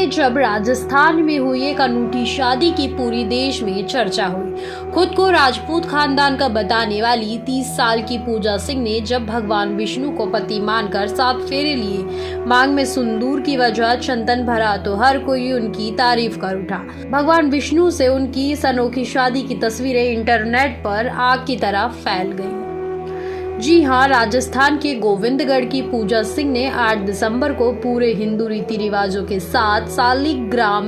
में जब राजस्थान में हुई एक अनूठी शादी की पूरी देश में चर्चा हुई। खुद को राजपूत खानदान का बताने वाली 30 साल की पूजा सिंह ने जब भगवान विष्णु को पति मानकर 7 फेरे लिए, मांग में सिंदूर की वजह चंदन भरा तो हर कोई उनकी तारीफ कर उठा। भगवान विष्णु से उनकी इस अनोखी शादी की तस्वीरें इंटरनेट पर आग की तरह फैल गई। जी हां, राजस्थान के गोविंदगढ़ की पूजा सिंह ने 8 दिसंबर को पूरे हिंदू रीति रिवाजों के साथ सालिग्राम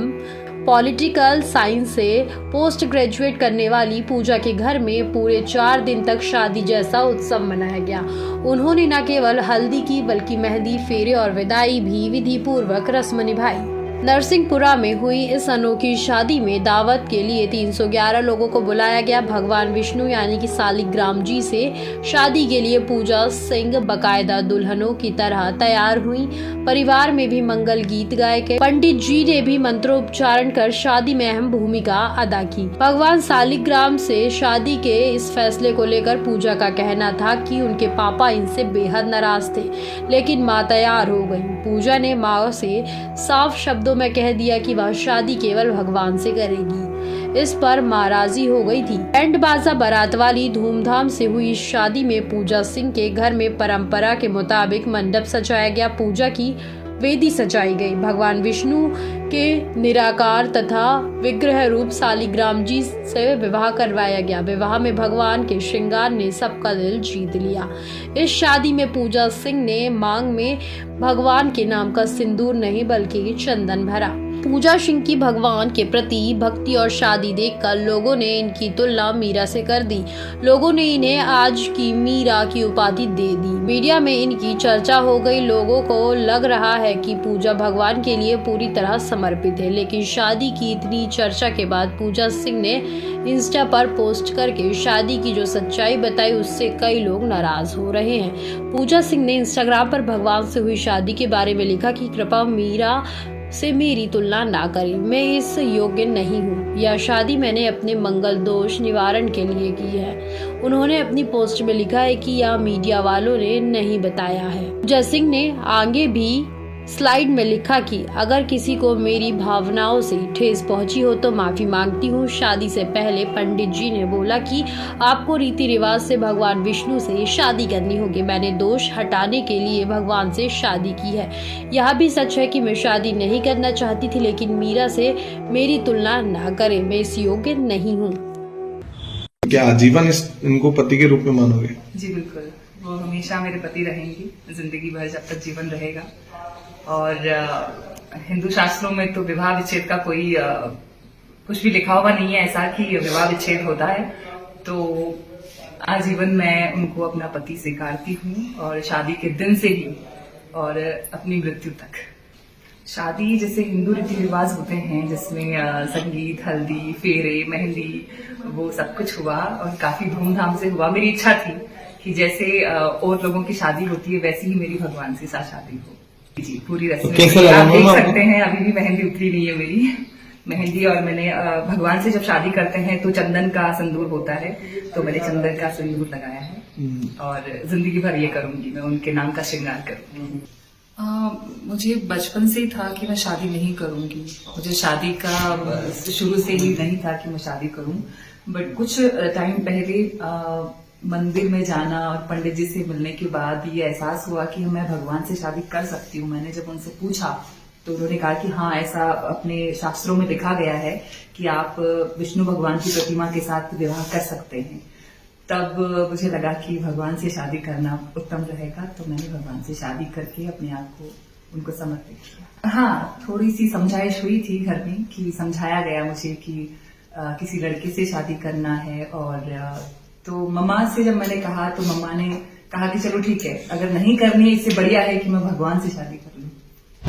पॉलिटिकल साइंस से पोस्ट ग्रेजुएट करने वाली पूजा के घर में पूरे 4 दिन तक शादी जैसा उत्सव मनाया गया। उन्होंने न केवल हल्दी की बल्कि मेहंदी, फेरे और विदाई भी विधि पूर्वक रस्म निभाई। नरसिंहपुरा में हुई इस अनोखी शादी में दावत के लिए 311 लोगों को बुलाया गया। भगवान विष्णु यानी कि सालिग्राम जी से शादी के लिए पूजा सिंह बकायदा दुल्हनों की तरह तैयार हुई। परिवार में भी मंगल गीत गाए गए। पंडित जी ने भी मंत्रोच्चारण कर शादी में अहम भूमिका अदा की। भगवान सालिग्राम से शादी के इस फैसले को लेकर पूजा का कहना था कि उनके पापा इनसे बेहद नाराज थे, लेकिन मां तैयार हो गई। पूजा ने मां से साफ शब्दों में कह दिया कि वह शादी केवल भगवान से करेगी। इस पर मां राजी हो गई थी। बैंड बाजा बारात वाली धूमधाम से हुई इस शादी में पूजा सिंह के घर में परंपरा के मुताबिक मंडप सजाया गया। पूजा की वेदी सजाई गई। भगवान विष्णु के निराकार तथा विग्रह रूप सालिग्राम जी से विवाह करवाया गया। विवाह में भगवान के श्रृंगार ने सबका दिल जीत लिया। इस शादी में पूजा सिंह ने मांग में भगवान के नाम का सिंदूर नहीं बल्कि चंदन भरा। पूजा सिंह की भगवान के प्रति भक्ति और शादी देखकर लोगों ने इनकी तुलना मीरा से कर दी। लोगों ने इन्हें आज की मीरा की उपाधि दे दी। मीडिया में इनकी चर्चा हो गई। लोगों को लग रहा है कि पूजा भगवान के लिए पूरी तरह समर्पित है, लेकिन शादी की इतनी चर्चा के बाद पूजा सिंह ने इंस्टा पर पोस्ट करके शादी की जो सच्चाई बताई, उससे कई लोग नाराज हो रहे हैं। पूजा सिंह ने इंस्टाग्राम पर भगवान से हुई शादी के बारे में लिखा कि कृपया मीरा से मेरी तुलना ना करें, मैं इस योग्य नहीं हूँ। यह शादी मैंने अपने मंगल दोष निवारण के लिए की है। उन्होंने अपनी पोस्ट में लिखा है कि यह मीडिया वालों ने नहीं बताया है। पूजा सिंह ने आगे भी स्लाइड में लिखा कि अगर किसी को मेरी भावनाओं से ठेस पहुंची हो तो माफी मांगती हूँ। शादी से पहले पंडित जी ने बोला कि आपको रीति रिवाज से भगवान विष्णु से शादी करनी होगी। मैंने दोष हटाने के लिए भगवान से शादी की है। यह भी सच है कि मैं शादी नहीं करना चाहती थी, लेकिन मीरा से मेरी तुलना ना करें, मैं इस योग्य नहीं हूँ। क्या आजीवन इनको पति के रूप में मानोगे? जी बिल्कुल, वो हमेशा मेरे पति रहेंगी, जिंदगी भर जब तक जीवन रहेगा। और हिंदू शास्त्रों में तो विवाह विच्छेद का कोई कुछ भी लिखा हुआ नहीं है ऐसा कि विवाह विच्छेद होता है। तो आजीवन मैं उनको अपना पति स्वीकारती हूँ, और शादी के दिन से ही और अपनी मृत्यु तक। शादी जैसे हिंदू रीति रिवाज होते हैं जिसमें संगीत, हल्दी, फेरे, मेहंदी, वो सब कुछ हुआ और काफी धूमधाम से हुआ। मेरी इच्छा थी कि जैसे और लोगों की शादी होती है वैसी ही मेरी भगवान से साथ शादी हो। जी, पूरी रस्म आप देख सकते हैं। अभी भी मेहंदी उतरी नहीं है मेरी मेहंदी। और मैंने भगवान से जब शादी करते हैं तो चंदन का सिंदूर होता है, तो मैंने चंदन का सिंदूर लगाया है और जिंदगी भर ये करूंगी, मैं उनके नाम का श्रृंगार करूंगी। मुझे बचपन से ही था कि मैं शादी नहीं करूंगी। मुझे शादी का शुरू से ही नहीं था कि मैं शादी करूं, बट कुछ टाइम पहले मंदिर में जाना और पंडित जी से मिलने के बाद ये एहसास हुआ कि मैं भगवान से शादी कर सकती हूँ। मैंने जब उनसे पूछा तो उन्होंने कहा कि हाँ, ऐसा अपने शास्त्रों में लिखा गया है कि आप विष्णु भगवान की प्रतिमा के साथ विवाह कर सकते हैं। तब मुझे लगा कि भगवान से शादी करना उत्तम रहेगा, तो मैंने भगवान से शादी करके अपने आप को उनको समर्पित किया। हाँ, थोड़ी सी समझाइश हुई थी घर में कि समझाया गया मुझे कि किसी लड़के से शादी करना है। और तो मम्मा से जब मैंने कहा तो मम्मा ने कहा कि चलो ठीक है, अगर नहीं करनी है इससे बढ़िया है कि मैं भगवान से शादी करूं।